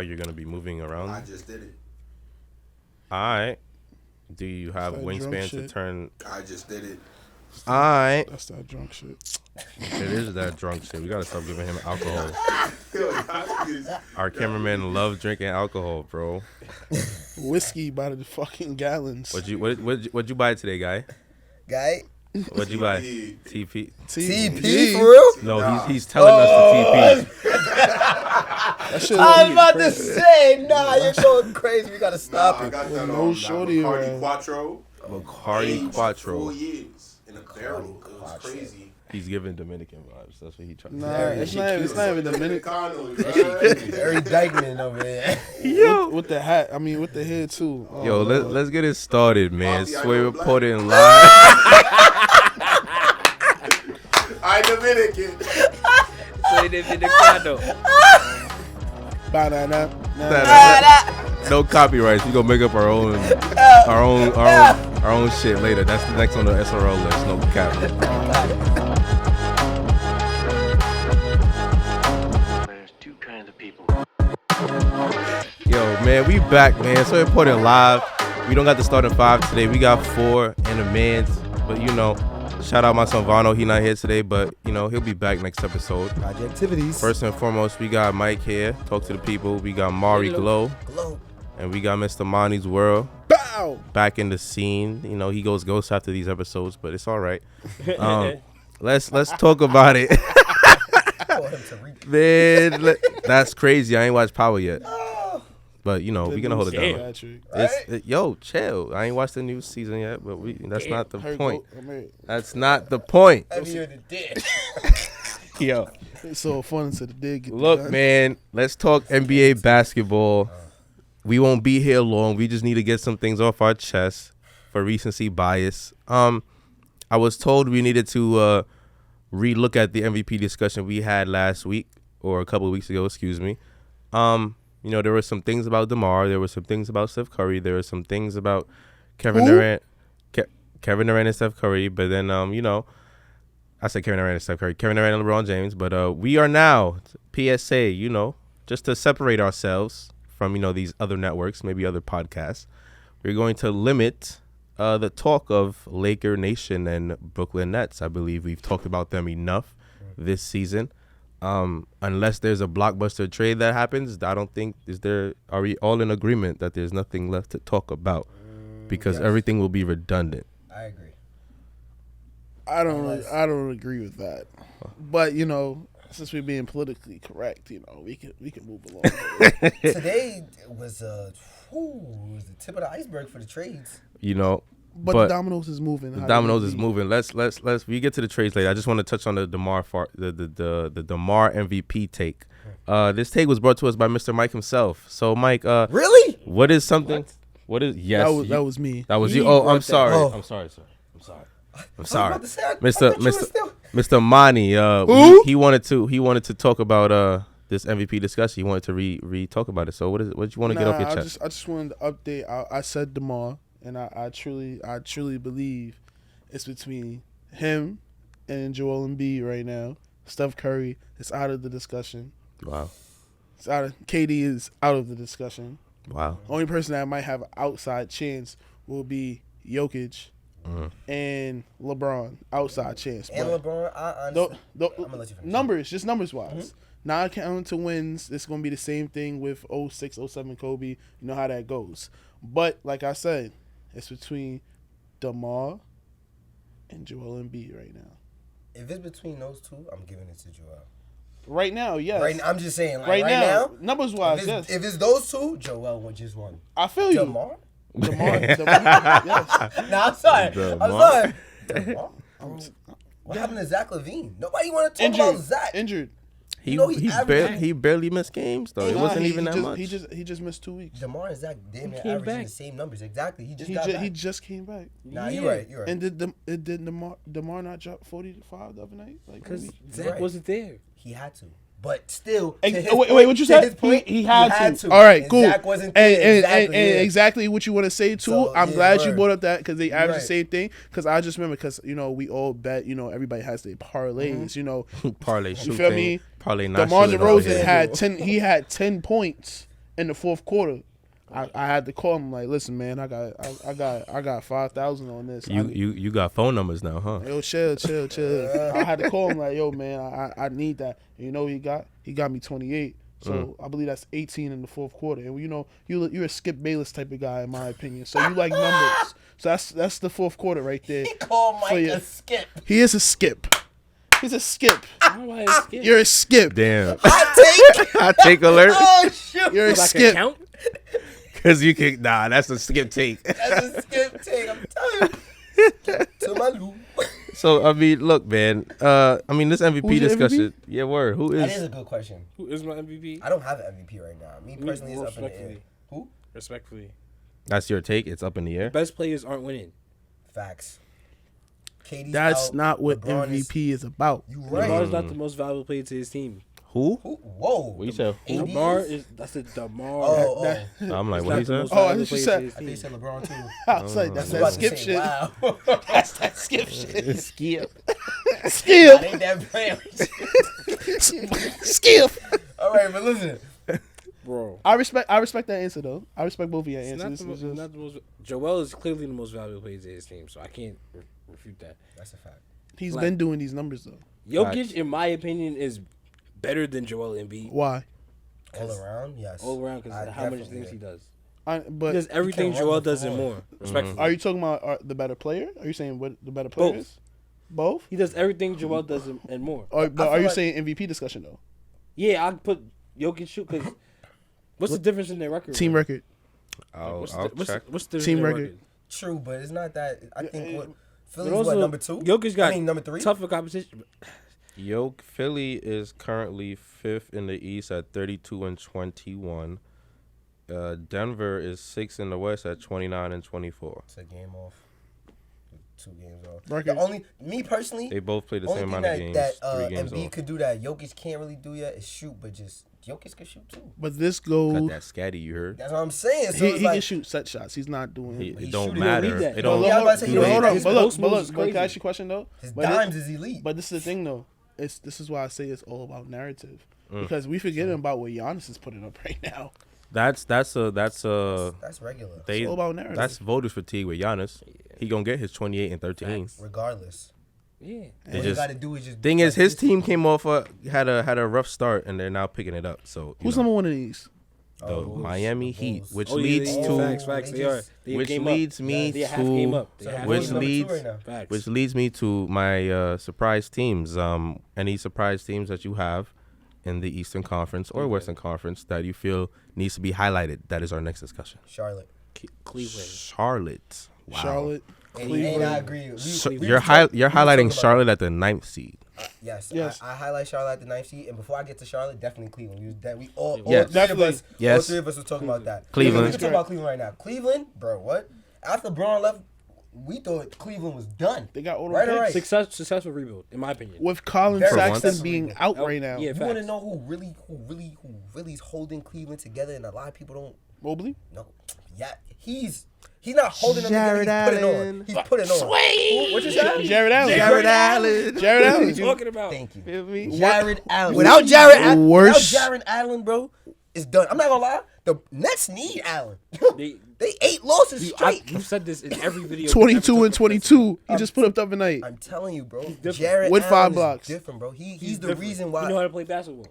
You're gonna be moving around. I just did it. All right. Do you have That wingspan drunk to shit. turn? I just did it. All right. That's that drunk shit. It is that drunk shit. We gotta stop giving him alcohol. Our cameraman loves drinking alcohol, bro. Whiskey by the fucking gallons. What'd you buy today, guy? Guy? What'd you buy? TP. TP for real? No, he's telling us the TP. I was about to say, nah, you're going crazy. We gotta stop I it. got that No on shorty Bacardi around. Quattro. Bacardi Aged Quattro. 4 years in a barrel. It was crazy. He's giving Dominican vibes. That's what he tried to Nah, say. it's not even the minute. Harry Dykeman over there. With the hat, I mean with the hair too. Oh, Yo, Lord. let's get it started, man. Mafia, Sway I know reporting live. I Dominican. Soy dominicano. Ba-da-da, No copyrights. We gonna make up our own shit later. That's the next on the SRL list. No cap. There's two kinds of people. Yo, man, we back, man. So reporting live. We don't got the starting 5 today. We got 4 and a man. But you know, shout out my son Vano. He not here today, but you know he'll be back next episode. Project activities. First and foremost, we got Mike here. Talk to the people. We got Mari Glow. And we got Mr. Monty's World. Bow. Back in the scene. You know, he goes ghost after these episodes, but it's all right. Let's talk about it. Man, that's crazy. I ain't watched Power yet. But, you know, we're going to hold it down. Patrick. Yo, chill. I ain't watched the new season yet, but that's not the Her point. go- That's not the point. Yo. It's so fun to the dig. Look, man, let's talk NBA basketball. We won't be here long. We just need to get some things off our chest for recency bias. I was told we needed to relook at the MVP discussion we had last week or a couple of weeks ago, excuse me. You know, there were some things about DeMar. There were some things about Steph Curry. There were some things about Kevin Durant. Kevin Durant and Steph Curry. But then, you know, I said Kevin Durant and Steph Curry. Kevin Durant and LeBron James. But we are now, PSA, you know, just to separate ourselves from, you know, these other networks, maybe other podcasts. We're going to limit the talk of Laker Nation and Brooklyn Nets. I believe we've talked about them enough this season. Unless there's a blockbuster trade that happens, I don't think are we all in agreement that there's nothing left to talk about because everything will be redundant. I agree. I don't agree with that. But you know, since we're being politically correct, you know, we can move along. Today was the tip of the iceberg for the trades. You know, But the dominoes is moving. The dominoes is moving. Let's we get to the trades later. I just want to touch on the DeMar the DeMar MVP take. This take was brought to us by Mr. Mike himself. So Mike, Really? what is something? What is that was me. That was He you. Oh, brought I'm that. sorry. Oh. I'm sorry, sir. I'm sorry. I'm I was sorry. about to say, I Mr. thought you were Mr. still- Mr. Mani, Who? he wanted to talk about this MVP discussion. He wanted to re talk about it. So what do you want to get off your chest? I just wanted to update. I said DeMar, and I truly believe it's between him and Joel Embiid right now. Steph Curry is out of the discussion. Wow. KD is out of the discussion. Wow. Only person that might have an outside chance will be Jokic and LeBron. Outside chance. And But LeBron, I honestly, I'm gonna let you finish. numbers, just numbers wise. Not counting to wins, it's going to be the same thing with 06, 07 Kobe. You know how that goes. But like I said, it's between DeMar and Joel Embiid right now. If it's between those two, I'm giving it to Joel. Right now, yes. Right, I'm just saying, like, right right now, now, numbers wise, yes. if it's those two, Joel just won. I feel you. DeMar? DeMar, yes. Nah, I'm sorry. DeMar? I'm sorry. DeMar? What happened to Zach LaVine? Nobody want to talk about Zach. Injured. He You know, he barely missed games though. It Nah, wasn't he even that just, much. He just missed 2 weeks. DeMar and Zach damn near came averaging back. the same numbers. Exactly. He just He got just, back. he just came back. Nah, you're right. You're right. And did DeMar not drop 45 the other night? Like, Because maybe? Zach Right. wasn't there. He had to. But still, Wait, to his what point- you to said? his point, He had to. All right, And cool. Zach wasn't there. And exactly what you want to say too. So, I'm yeah, glad you word. brought up that because they average Right. the same thing. Because I just remember you know we all bet, you know, everybody has their parlays. You know, Parlay you shooting. feel me? Parlay not DeMar shooting over DeRozan here. had 10. He had 10 points in the fourth quarter, I had to call him like, listen, man, I got 5,000 on this. You got phone numbers now, huh? Yo, chill. I had to call him like, yo, man, I need that. And you know what he got? He got me 28. So I believe that's 18 in the fourth quarter. And you know, you're a Skip Bayless type of guy in my opinion. So you like numbers. So that's the fourth quarter right there. He called Mike So, yeah. a skip. He is a skip. He's a skip. Why is skip? You're a skip. Damn. Hot take. I take alert. Oh shoot. You're a Like a skip. count? Cause you can that's a skip take. That's a skip take. I'm telling you. To my loop. So I mean, look, man. I mean, this MVP Who's your discussion. Yeah, word. Who That is is? a good question. Who is my MVP? I don't have an MVP right now. Me personally, it's up in the air. Respectfully. Who? Respectfully. That's your take. It's up in the air. Best players aren't winning. Facts. KD's That's out, not what LeBron MVP is about. You DeMar right. is not the most valuable player to his team. Who? Whoa. What you said? AD DeMar is? is that's a DeMar. Oh, That- I'm like, He's what not he the said? most Oh, I valuable thought you player said- to his I think team. you said LeBron too. I was like, that's I was that about to skip say, shit. Wow. That's that skip shit. Skip. Skip. I ain't that brand. Skip. All right, but listen. Bro. I respect that answer though. I respect both of your It's not answers. the, It's mo- just- not the most. Joel is clearly the most valuable player to his team, so I can't refute that. That's a fact. He's like- been doing these numbers though. Jokic, in my opinion, is better than Joel Embiid Why? All around, yes. all around because I of how much definitely things he does. But He does everything can't run Joel the does and floor. more. Respectfully, are you talking about the better player? Are you saying what the better player Both. is? Both? he does everything Joel does and more. But I are feel you like- saying MVP discussion though? Yeah, I'd put Jokic shoot because what's the difference in their record? Team record. I'll What's check. the difference Team in their record. True, but it's not that. I think what But Philly's also, what, number 2? Jokic got I mean, number 3? tougher competition. Philly is currently 5th in the East at 32-21. Denver is 6th in the West at 29-24. It's a game off. 2 games off. Record. The only, me personally, They both play the only same thing amount of games. that 3 games Embiid off. could do that Jokic can't really do yet is shoot, but just Jokic can shoot too. But this Got goes. that scatty, you heard? That's what I'm saying. So He it's can like, shoot set shots. He's not doing. It he's don't shooting. matter. You don't need that. It But don't. Yeah, I was about to say, you don't hold need on, that. but look, Post moves is can I crazy. ask you a question though? his But dimes is elite. But this is the thing though. This is why I say it's all about narrative. Mm. Because we forgetting about what Giannis is putting up right now. That's That's regular. they. all about narrative. That's voters fatigue with Giannis. He gonna get his 28 and 13. Regardless. Yeah, What you just- got to do is just. Thing is, his team came off had a rough start and they're now picking it up. So Who's number one in the East? the Miami Heat, which Oh, leads yeah, to facts. they They are. just- They which came leads up. me They half game to up. They So half which Bulls game up. number 2 leads- right now. Facts. which leads me to my surprise teams. Any surprise teams that you have in the Eastern Conference or Western Conference that you feel needs to be highlighted? That is our next discussion. Charlotte. Cleveland. Charlotte. Wow. Charlotte. And Cleveland. I agree. So we you're was talk- you're we was talking highlighting about- Charlotte at the 9th seed. Yes. Yes. I highlight Charlotte at the 9th seed, and before I get to Charlotte, definitely Cleveland. We all Yes. three Definitely. of us, Yes. all 3 of us were talking about that. Cleveland. We can talk about Cleveland right now. Cleveland, bro, what? After Braun left, we thought Cleveland was done. They got all the Right, picks. right. Successful rebuild, in my opinion. With Colin Very Sexton once. being out right now. Yeah, You want to facts. know who really is holding Cleveland together, and a lot of people don't Mobley. know. Yeah, he's not holding them Jared together. He's putting Allen. on. He's putting on. What you say? Jared Allen. Jared Allen. Jared What are Allen. you talking about? Thank you. Feel me? Jared Allen. Without Jared Allen, Worst- bro, it's done. I'm not gonna lie. The Nets need Allen. They- They 8 losses straight. You've said this in every video. 22 and 22. He just put up the other night. I'm telling you, bro. different. Jared With 5 Allen blocks. is different, bro. He's the different. reason why. You know how to play basketball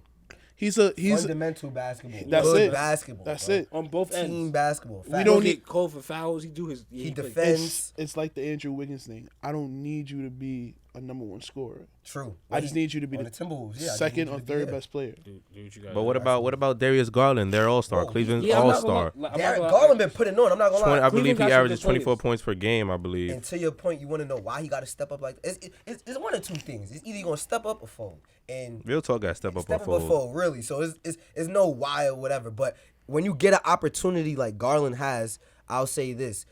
He's fundamental basketball. That's Good it. basketball. That's bro. it. on both Team ends. basketball. We Facts. don't Don't need- get called for fouls. He do his. He play- defends. It's like the Andrew Wiggins thing. I don't need you to be a number 1 scorer. True. I just need you to be on the the Timberwolves. Yeah, I just second need you or to be third there. best player. Do what you gotta But do. what about Darius Garland? They're all-star. Oh, Cleveland's Yeah, I'm not all-star. gonna lie- I'm not Jared gonna lie. Garland been putting on. I'm not gonna lie. I believe Cleveland got he some averages good 24 players. points per game, I believe. And to your point, you want to know why he got to step up like it's one of 2 things. It's either you're gonna step up or fold. And Real talk, got to step up step or up or fold. fold, really. So it's no why or whatever. But when you get an opportunity like Garland has, I'll say this.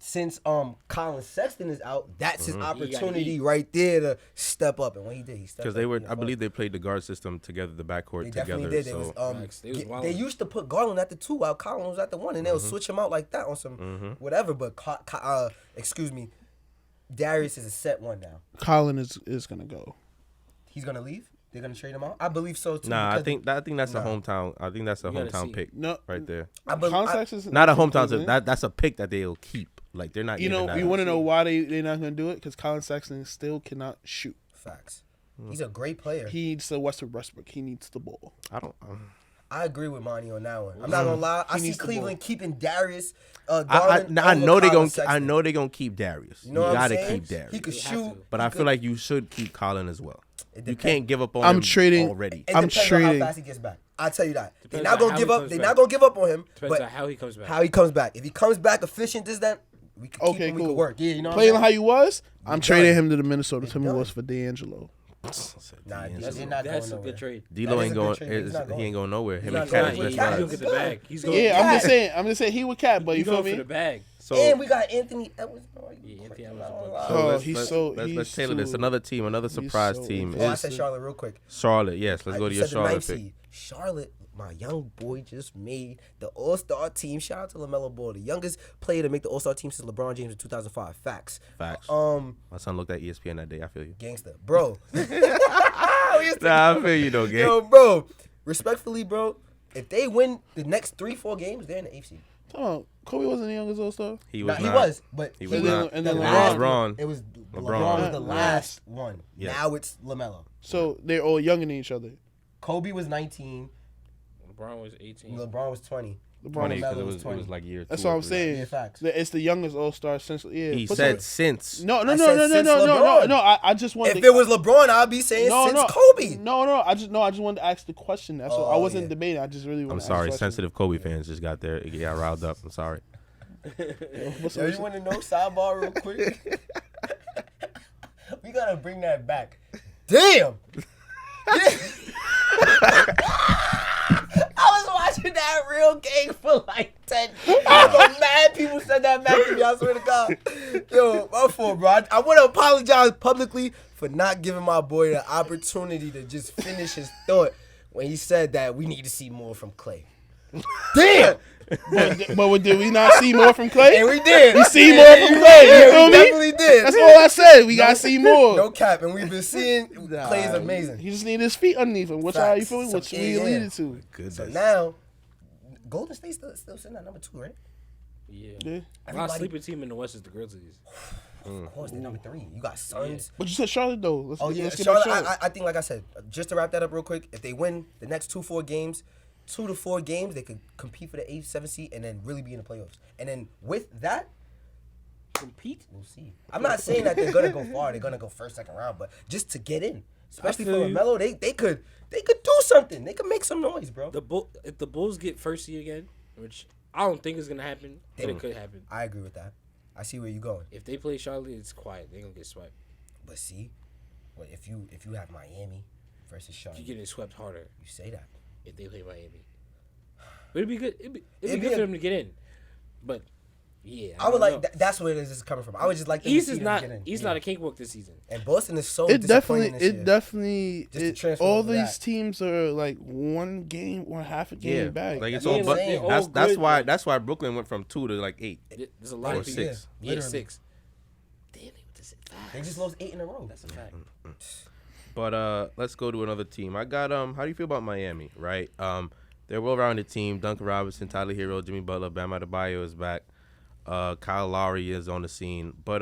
Since Colin Sexton is out, that's his opportunity right there to step up. And when he did, he stepped up. Because they were, in the I believe they played the guard system together, the backcourt They together. definitely did. It So was, Facts. They was they wildin'. used to put Garland at the 2 while Colin was at the 1, and they would switch him out like that on some whatever. But excuse me, Darius is a set 1 now. Colin is gonna go. He's gonna leave. They're gonna trade him out. I believe so too. Nah, I because think that's a hometown. I think that's a You gotta hometown see. pick No, right there. Colin Sexton Not a hometown. Cleveland. That's a pick that they'll keep. Like they're not. You giving know, that you up. want to know why they're not going to do it? Because Colin Sexton still cannot shoot. Facts. He's a great player. He needs the Westbrook. He needs the ball. I don't. I agree with Monty on that one. I'm not gonna lie. I see needs the Cleveland ball. keeping Darius. I Garland know over they Colin gonna. Sexton. I know they gonna keep Darius. You know what gotta I'm saying? keep Darius. He could They have shoot. to. But I feel like you should keep Colin as well. It You depends. can't give up on I'm him trading- already. It I'm depends on trading. how fast he gets back. I'll tell you that. They're Depends not on gonna how give he up. comes They're back. not gonna give up on him. Depends But on how he comes back. how he comes back. If he comes back efficient, this that we could keep Okay, him. We cool. could work. Yeah, you know. Playing what how I'm you was, I'm We trading done. him to the Minnesota We done. Timberwolves for D'Angelo. Nah, That's, they're not that's a going good nowhere. trade. D'Lo That is ain't a good going. trade. He's not He ain't going nowhere. Him not and going Cat is nowhere. best Cat He's friends. gonna get the bag. He's going. Yeah, Cat. I'm just saying he would cap, but He's you feel going for me? the bag. So, And we got Anthony Edwards. Yeah, Anthony Edwards is a so bust. Oh, let's, he's let's, so- let's, he's let's tailor this. so- Another team, another surprise so team Oh, I is said Charlotte real quick. Charlotte. Yes, let's go to You your said the Charlotte ninth pick. seed. Charlotte, my young boy just made the All-Star team. Shout out to LaMelo Ball, the youngest player to make the All-Star team since LeBron James in 2005. Facts. Facts. Um, My son looked at ESPN that day. I feel you. gangster, bro. Nah, I feel you though, gang. Yo, bro. Respectfully, bro. If they win the next 3-4 games, they're in the AFC. Oh, Kobe wasn't the youngest All-Star. He Nah, was he not. was, but He he was And then- not. and then the It LeBron. was LeBron. It was LeBron. LeBron was the last one. Yes. Now it's LaMelo. So they're all younger than each other. Kobe was 19. LeBron was 18. LeBron was 20. LeBron. 20 because LaMelo it was was 20. like year 2. That's or what I'm 3. saying. Yeah, facts. It's the youngest All-Star since. Yeah, He put said some- since. No. I said since LeBron. No. I just wanted. If it was LeBron, I'd be saying since Kobe. No. I just wanted to ask the question. That's all. I Oh, wasn't yeah. debating. I just really. I'm wanted sorry. To ask the question. Sensitive Kobe fans just got there. It got riled up. I'm sorry. What's Yo, up? you want to know sidebar real quick? We gotta bring that back. Damn. I was watching that real game for like 10. I mad people said that back to me. I swear to God. Yo, my fault, bro. I want to apologize publicly for not giving my boy the opportunity to just finish his thought when he said that we need to see more from Clay. Damn. But did we not see more from Clay? And we did. We see more from Clay. Yeah, You feel we me? definitely did. That's all I said. We gotta see more. No cap, and we've been seeing Clay's amazing. He just needed his feet underneath him. Which how you Facts. feel? So, Which yeah, we yeah. alluded to. Goodness. So now, Golden State's still sitting at number 2, right? Yeah. Yeah. My Everybody- sleeper team in the West is the Grizzlies. Of course, they're number 3. You got Suns. But you said Charlotte though. Let's, Oh yeah, let's get Charlotte. back to Charlotte. I think, like I said, just to wrap that up real quick, if they win the next 2-4 games, 2 to 4 games, they could compete for the 8th, 7th seed, and then really be in the playoffs. And then with that, Compete? we'll see. I'm not saying that they're gonna go far. They're gonna go first, second round, but just to get in, especially for feel you. LaMelo, they could do something. They could make some noise, bro. If the Bulls get first seed again, which I don't think is gonna happen, but it could happen. I agree with that. I see where you're going. If they play Charlotte, it's quiet. They're gonna get swept. But see, what if you have Miami versus Charlotte? You're getting swept harder You say that. if they play Miami. But it'd be good. It'd be It'd good be for a- them to get in. But yeah, I would don't like. know. That's where this is coming from. I would just like them East to is see not. them get in. East Yeah. not a cakewalk this season. And Boston is so It disappointing definitely, Just to transfer all over these that. teams are like one game or half a game Yeah, back. like it's Yeah, all. like, But they're all that's good, why but- Brooklyn went from 2 to like 8. There's a lot Or of people. 6. Yeah, Literally. 6. Damn, they went to 6. They just lost 8 in a row. That's a fact. But let's go to another team. I got how do you feel about Miami? Right. They're a well-rounded team. Duncan Robinson, Tyler Hero, Jimmy Butler, Bam Adebayo is back. Kyle Lowry is on the scene. But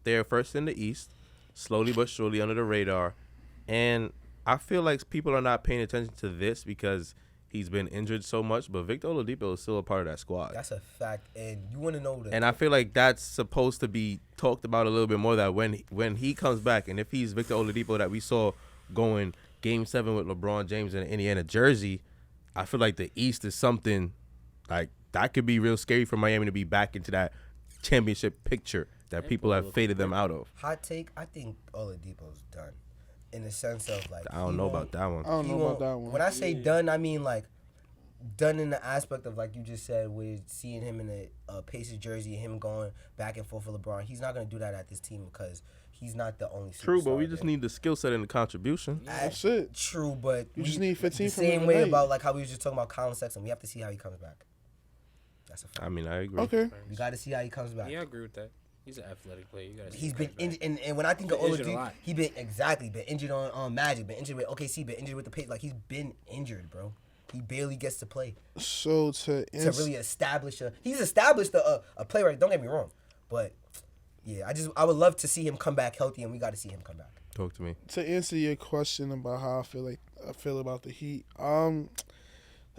they're first in the East, slowly but surely under the radar. And I feel like people are not paying attention to this because he's been injured so much. But Victor Oladipo is still a part of that squad. That's a fact. And you want to know that. And I feel like that's supposed to be talked about a little bit more, that when he comes back, and if he's Victor Oladipo that we saw going Game 7 with LeBron James in the Indiana jersey, I feel like the East is something like that could be real scary for Miami to be back into that championship picture that people have faded them out of. Hot take, I think Oladipo's done. In the sense of like, I don't know about that one. I don't he know about won't- that one. When I say done, I mean like done in the aspect of like you just said, with seeing him in a Pacers jersey, him going back and forth with LeBron. He's not gonna do that at this team because he's not the only. True, but we superstar just there. need the skill set and the contribution. That's it. True, but You just need 15 the from same the way night. about like how we was just talking about Colin Sexton. We have to see how he comes back. That's a fact. I mean, I agree. Okay. We got to see how he comes back. Yeah, I agree with that. He's an athletic player. You gotta He's see been that, right? injured, and when I think of Injured a OG, lot. he been injured on Magic, been injured with OKC, been injured with the Pacers. Like he's been injured, bro. He barely gets to play So to really he's established a player. Don't get me wrong, but yeah, I would love to see him come back healthy, and we got to see him come back. Talk to me. to answer your question about how I feel about the Heat,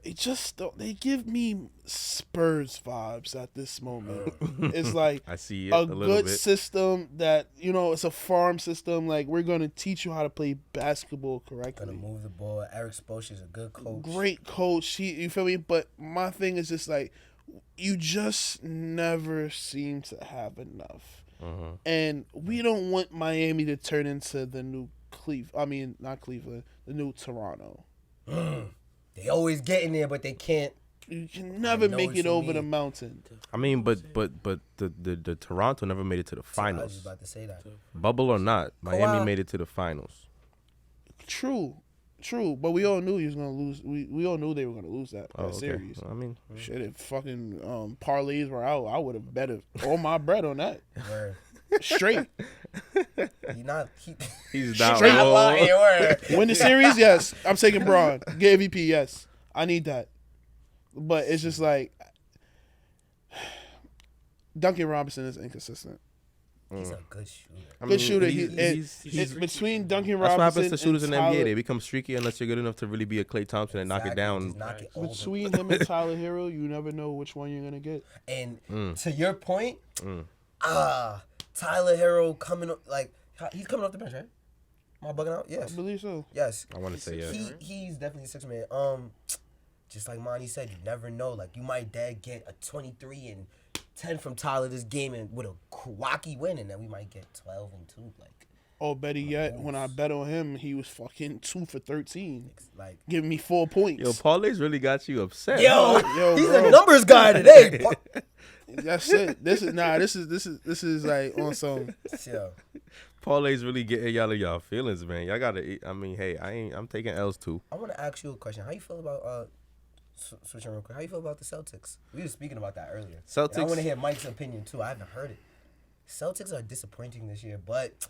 they just don't. They give me Spurs vibes at this moment. It's like I see it a a little good bit. system that it's a farm system. Like we're gonna teach you how to play basketball Gonna correctly. move the ball. Eric Spoelstra's a good coach. Great coach. You feel me? But my thing is just like you just never seem to have enough. And we don't want Miami to turn into the new not Cleveland, the new Toronto. They always get in there, but they can't. You can never know make what it you over mean. the mountain. I mean, but the Toronto never made it to the I was finals. just about to say that. Bubble or not, Miami Kawhi- made it to the finals. True. But we all knew he was gonna lose. We all knew they were gonna lose that Oh, okay. series. I mean, Shit, if fucking parlays were out, I would have betted all my bread on that. Word. Straight. he's not Straight wrong. lying. Word. Win the series, yes. I'm taking Braun. Get MVP, yes. I need that. But it's just like Duncan Robinson is inconsistent. He's a good shooter. I Good mean, shooter. he's It's between Duncan that's what Robinson happens to shooters in and the NBA. Tyler, They become streaky unless you're good enough to really be a Klay Thompson and knock it Exactly. down. Just knock it over. between him and Tyler Hero, you never know which one you're gonna get. And to your point, Tyler Hero he's coming off the bench, right? Am I bugging out? I Yes. believe so. Yes. I want to say yes. He's definitely a 6-man. Just like Monty said, you never know. Like you might get a 23 and 10 from Tyler this game and with a wacky win, and then we might get 12 and 2. Like, Or better yet, when I bet on him, he was fucking 2 for 13, like giving me 4 points. Yo, Parlays really got you upset. yo, he's bro. a numbers guy today. That's it. This is like on some. Yo, Parlays really getting y'all of y'all feelings, man. Y'all gotta. I mean, hey, I'm taking L's too. I want to ask you a question. How you feel about switching real quick? How you feel about the Celtics? We were speaking about that earlier. Celtics- And I want to hear Mike's opinion too. I haven't heard it. Celtics are disappointing this year, but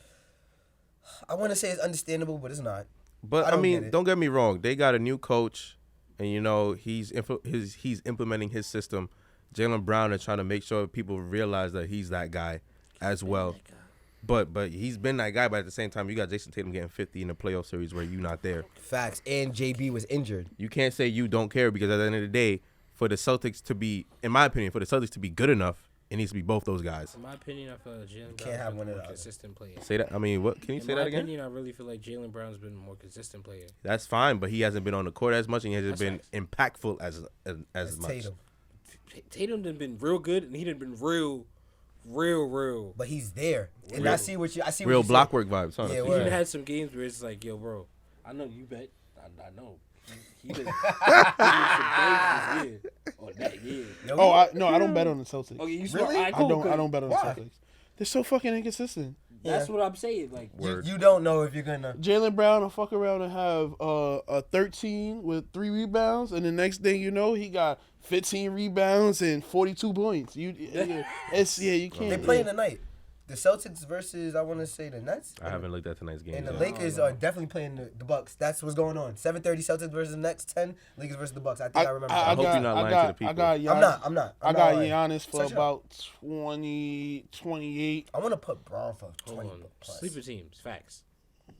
I want to say it's understandable, but it's not. But I I don't mean, get it. don't get me wrong. They got a new coach, and he's implementing his system. Jaylen Brown is trying to make sure people realize that he's that guy as well. But he's been that guy. But at the same time, you got Jason Tatum getting 50 in the playoff series where you're not there. Facts. And JB was injured. You can't say you don't care because at the end of the day, for the Celtics to be, in my opinion, for the Celtics to be good enough, it needs to be both those guys. In my opinion, I feel like Jaylen can't Brown's have been one a of more the other. consistent player. Say that. I mean, what can you say that again? In my opinion, I really feel like Jaylen Brown's been a more consistent player. That's fine, but he hasn't been on the court as much, and he hasn't That's been impactful as much. Tatum. Tatum done been real good, and he done been real. But he's there. And Real- I see what you Real said. block work vibes, huh? Yeah, He word. even had some games where it's like, yo, bro, I know you bet. I know. He did some things this year. Or that year. Oh, I don't bet on the Celtics. Okay, you Really? swear? All right, I cool, don't. good. I don't bet on Why? the Celtics. They're so fucking inconsistent. That's what I'm saying. Like, You don't know if you're gonna. Jaylen Brown will fuck around and have a 13 with 3 rebounds, and the next thing you know, he got 15 rebounds and 42 points. You can't. They're playing tonight. The Celtics versus I want to say the Nets. I haven't looked at tonight's game. And the yet. Lakers are definitely playing the Bucks. That's what's going on. 7:30 Celtics versus the Next 10 Lakers versus the Bucks. I think I remember. I that. hope you're not lying to the people. I'm not. I got lying. Giannis for Search it up. about 20, 28. I want to put Braun for hold 20 on. plus. Sleeper teams. Facts.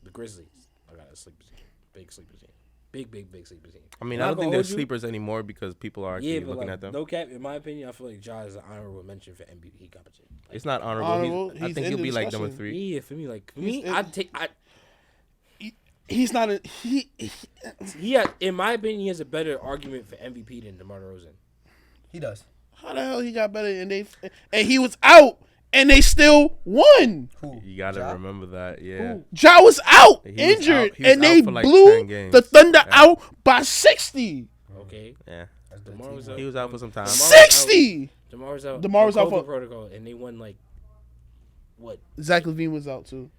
The Grizzlies. I got a sleeper team. Big sleeper team. Big sleeper team. I mean, Not I don't gonna think they're hold you. sleepers anymore because people are actually Yeah, but looking like, at them. no cap. In my opinion, I feel like Ja is an honorable mention for MVP competition. Like, It's not honorable. Honorable, I he's think in he'll the be like number discussion. 3. yeah, for me, in- He's not a he. in my opinion, he has a better argument for MVP than DeMar DeRozan. He does. How the hell he got better and he was out and they still won. Who? You gotta Ja? remember that. Yeah. Ja was out, He was injured, out- he was and out they for like blew 10 games. the Thunder Yeah. out by 60. Okay, Yeah. DeMar was out. He was out for some time. 60. DeMar was out. DeMar was out COVID for- protocol, and they won like what? Zach LaVine was out too.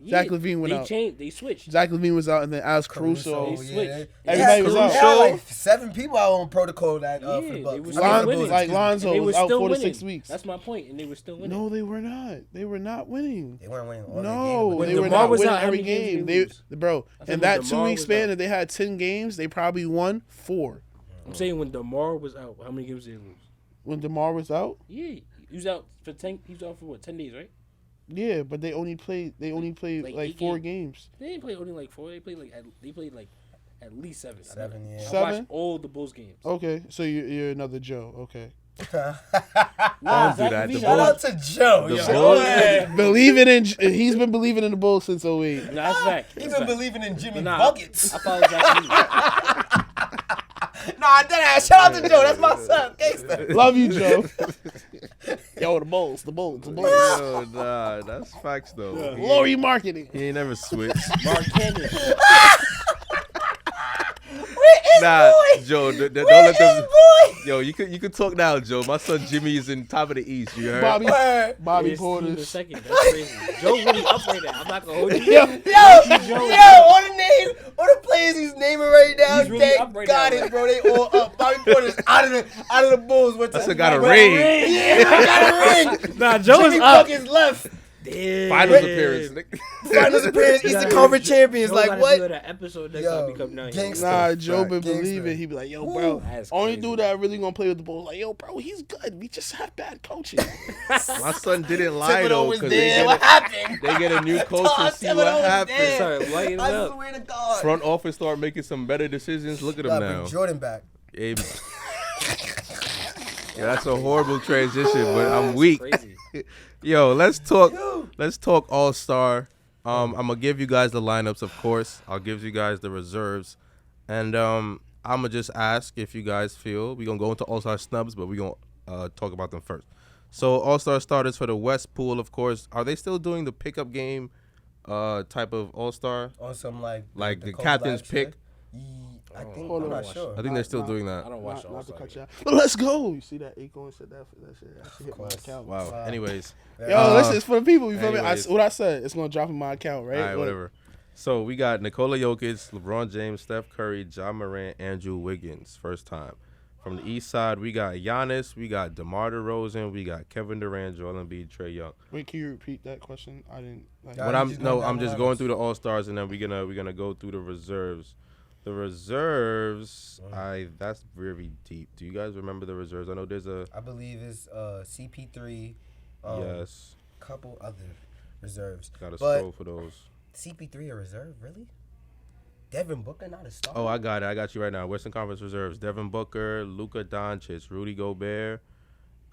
Zach LaVine went they out. They switched. Zach LaVine was out, and then Alex Caruso. They switched. Everybody was out. They had like 7 people out on protocol that for the they Bucks. were I still mean, for the winning. Bulls, Like excuse me. Lonzo They were was out still 4 to winning. 6 weeks. That's my point, and they were still winning. No, they were not. They were not winning. They weren't winning all No, their they games. were DeMar not was winning out, how every many games game. did They, they lose? bro, I said in when that DeMar 2 week was span out. that they had 10 games, they probably won 4. I'm saying when DeMar was out, how many games did they lose? When DeMar was out, Yeah, he was out for 10. He was out for what? 10 days, right? yeah, but they only played Like like 8 4 games. They didn't play only like 4. They played like at least 7. 7, yeah. I 7? watched all the Bulls games. Okay, so you're another Joe. Okay. Nah, Don't do that. The Shout out to Joe. The yo. Bulls- Yeah. Believing in he's been believing in the Bulls since 08. Nah, that's fact. He's That's been fact. believing in Jimmy But nah, Buckets. I follow Zach LaVine. Nah, that shout out to Joe. That's my son. Gangsta. Love you, Joe. Yo, the Bulls. Yo, nah, that's facts though. Lori marketing. He ain't never switched. Mark Cannon. Nah, Joe, don't let them. Yo, you could talk now, Joe. My son Jimmy is in top of the East. You heard? Bobby Word. Bobby It's Steve the Portis. second. That's crazy. Joe really up right now. I'm not gonna hold you. Yo, All the names, all the players he's naming right now, He's really thank up right God now, it, bro. They all up. Bobby Porter's out of the Bulls. Went to That's got a Right. ring. Yeah, I got a ring. Nah, Joe Jimmy is up. Buckets left. Damn. Finals appearance. nigga. Finals appearance, Eastern Conference champions. Joe Like gotta what? do that episode next Yo, time he come down here. gangsta. Nah, Joe been Gangster. believing. He be like, yo, bro, That's only crazy. dude that really gonna play with the Bulls. Like, yo, bro, he's good. We just have bad coaching. My son didn't lie Thibodeau though, was because there. What happened? they get a new coach Tom and see Thibodeau what was happens. there. Sorry, lighten it I up. swear to God. Front office start making some better decisions. Look at him Gotta now. bring Jordan back. Yeah, that's a horrible transition, but I'm weak. Crazy. Yo, let's talk All-Star. I'm gonna give you guys the lineups, of course. I'll give you guys the reserves, and I'm gonna just ask if you guys feel we're gonna go into All-Star snubs, but we're gonna talk about them first. So All-Star starters for the West pool, of course. Are they still doing the pickup game type of All-Star? On some like The Kobe captain's Live pick? shit. I think Hold I'm on. not sure. I think they're still doing that. I don't watch Not to All-Star cut you games. out. But let's go. You see that Acorn said that shit actually hit my course. account. Wow. Anyways. Yo, listen, it's for the people. You feel me? anyways. What I said, it's gonna drop in my account, right? All right, Look. whatever. So we got Nikola Jokic, LeBron James, Steph Curry, John Morant, Andrew Wiggins. First time. From the East side, we got Giannis, we got DeMar DeRozan, we got Kevin Durant, Joel Embiid, Trae Young. Wait, can you repeat that question? I didn't. Like, Yeah. But you I'm just going down I'm the just lineups. going through the All Stars, and then we're gonna go through the reserves. The reserves, that's very deep. Do you guys remember the reserves? I know there's a I believe it's CP3. yes. Couple other reserves. Got to But scroll for those. CP3 a reserve, really? Devin Booker not a star. Oh, I got it. I got you right now. Western Conference reserves: Devin Booker, Luka Doncic, Rudy Gobert,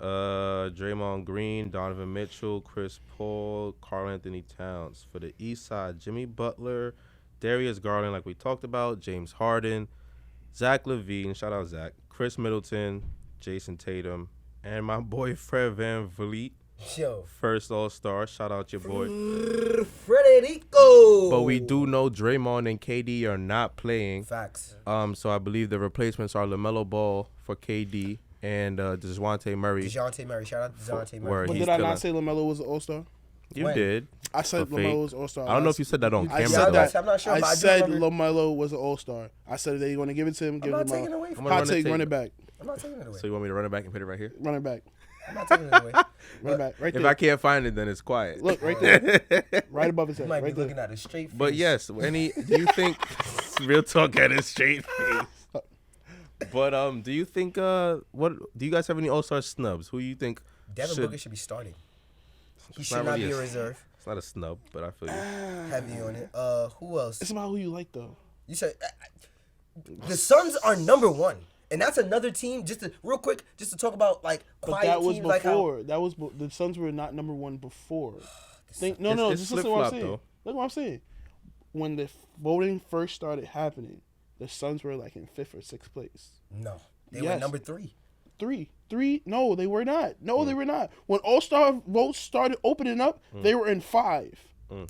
Draymond Green, Donovan Mitchell, Chris Paul, Karl Anthony Towns. For the East side, Jimmy Butler, Darius Garland, like we talked about, James Harden, Zach LaVine, shout out Zach, Chris Middleton, Jason Tatum, and my boy Fred VanVleet, Yo, first All-Star. Shout out your boy. Frederico. But we do know Draymond and KD are not playing. Facts. So I believe the replacements are LaMelo Ball for KD and DeJounte Murray. DeJounte Murray. Shout out to DeJounte Word. Murray. but he's did I still not say LaMelo was an All Star? You When? did. I said For fake. LaMelo was All Star. I don't know if you said that on I camera said though. that. I'm not sure, I but I do said remember- LaMelo was an All Star. I said they're going to give it to him. I'm Give not him taking it a away I'm from gonna hot run it take. to Run you. it back. I'm not taking it away. So you want me to run it back and put it right here? Run it back. I'm not taking it away. Run it back. Right If there. I can't find it, then it's quiet. Look right there. Right above his You head. might be Right looking there. at a straight face. But yes, do you think real talk at his straight face? But do you think what do you guys have any All-Star snubs? Who you think Devin should Booker should be starting. He It's should not not really be a- a reserve. It's not a snub, but I feel you. Heavy on it. Who else? It's about who you like though. You said the Suns are number one, and that's another team. Just to, real quick, just to talk about like But quiet that was teams, like how before. That was the Suns were not number one before. Think no, It's- no. it's Just listen to what I'm flip-flop, saying. though. Look what I'm saying. When the voting first started happening, the Suns were like in 5th or 6th place. no, they Yes. were number 3. Three. No, they were not. No, they were not. When All-Star votes started opening up, they were in 5.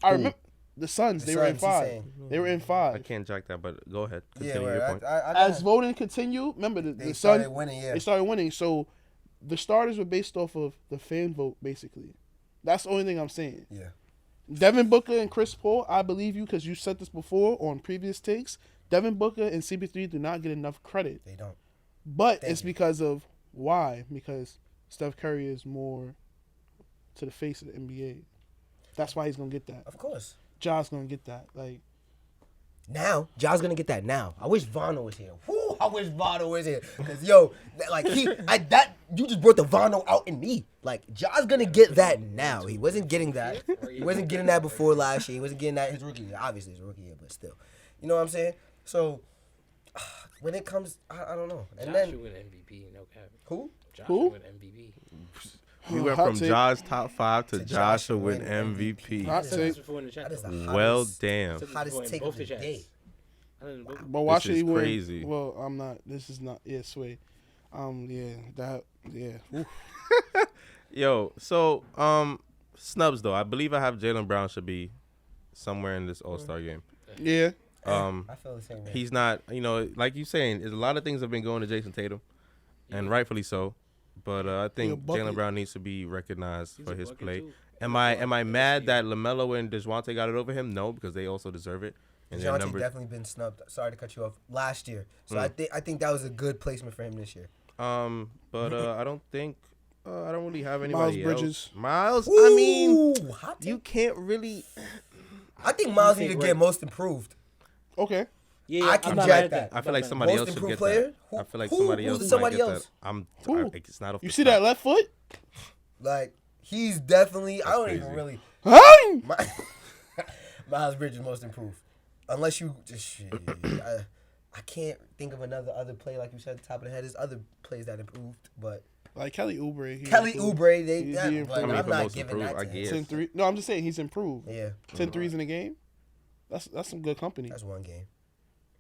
I remember the Suns. The They were in Suns, he's 5. saying. They were in I 5. can't jack that, but go ahead. Yeah, Continue your right. point. I As voting continued, remember they the started Suns. winning. Yeah, They started winning. So the starters were based off of the fan vote, basically. That's the only thing I'm saying. yeah. Devin Booker and Chris Paul, I believe you because you said this before on previous takes. Devin Booker and CP3 do not get enough credit. They don't. But it's because of why? Because Steph Curry is more to the face of the NBA. That's why he's gonna get that. Of course. Ja's gonna get that. Like Now, Ja's gonna get that now. I wish Vano was here. Woo, I wish Vano was here. Cause yo, you just brought the Vano out in me. Like, Ja's gonna get that now. He wasn't getting that. He wasn't getting that before last year. He wasn't getting that his rookie year. Obviously his rookie year, but still. You know what I'm saying? So when it comes, I don't know. And Josh then should win MVP, no cap. who? Josh Who? should win MVP. We went Hot from take. Ja's top 5 to To Josh to Josh win win MVP. Hot I said take. this before in the chat. That is the though. hottest, Well, damn. I said this hottest before in take both of the the chats. day. I said it in both- But why This should he is win? crazy. Well, I'm not. This is not. Yeah, Sway. Yeah. Oof. Yo, so Snubs though, I believe I have Jaylen Brown should be somewhere in this All-Star game. Yeah. I feel the same way. He's not, like you saying, there's a lot of things have been going to Jason Tatum, and rightfully so. But I He a think bucket. Jaylen Brown needs to be recognized He's for a his bucket play. too. Am I mad that LaMelo and DeJounte got it over him? No, because they also deserve it. And their DeJounte numbers. definitely been snubbed. Sorry to cut you off. Last year, so I think that was a good placement for him this year. But I don't think I don't really have anybody Miles Bridges. else. Miles, I mean, Ooh, hot take. you can't really. I think Miles take need to right. get most improved. Okay. Yeah, I can I'm not jack mad at that. I feel like I'm not somebody Most else should improved get player? that. Who- I feel like who- somebody who's else the might somebody get else? that. Who? It's not off You the see top. that left foot? Like he's definitely. I don't even crazy. really. Hey! Miles Bridges most improved, unless you just. I can't think of other play like you said at the top of the head. There's other plays that improved, but Like Kelly Oubre. he Kelly improved. Oubre, He but improved. I I'm mean, for not most giving improved, that I to him. guess. 10-3. No, I'm just saying he's improved. Yeah, 10 threes in a game. That's some good company. that's one game.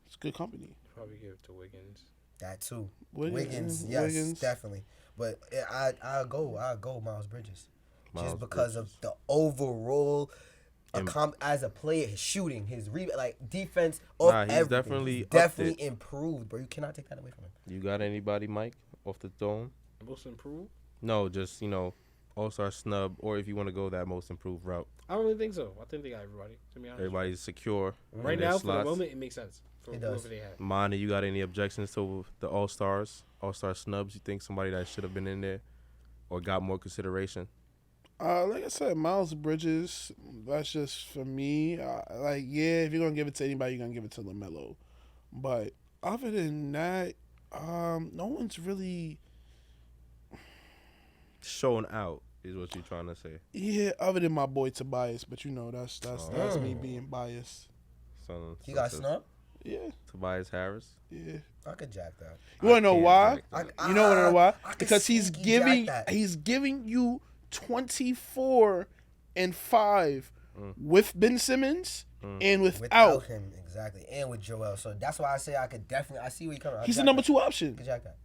It's good company. Probably give it to Wiggins. That too. Wiggins, Wiggins, yes, Wiggins. definitely. But I'll go Miles Bridges, Miles just because Bridges. of the overall, as a player, his shooting, his defense, Nah, he's everything. definitely He's up definitely improved, bro. You cannot take that away from him. You got anybody, Mike, off the dome? Most improved? No, just All-Star snub, or if you want to go that most improved route. I don't really think so. I think they got everybody. To be honest, Everybody's secure. in right their now for the slots. moment, it makes sense for It does. whoever they have. Monty, you got any objections to the All-Star snubs? You think somebody that should have been in there or got more consideration? Like I said, Miles Bridges. That's just for me. If you're gonna give it to anybody, you're gonna give it to LaMelo. But other than that, no one's really. Shown out is what you're trying to say. Yeah, other than my boy Tobias, but that's me being biased. So, He got snubbed. Yeah, Tobias Harris. yeah. I could jack that. You wanna know can't why? jack that. You know wanna know why? I could Because he's sneaky giving jack that. you 24 and 5 with Ben Simmons and without. him, exactly, and with Joel. So that's why I say I see where you coming. He's the number 2 option. Could jack that.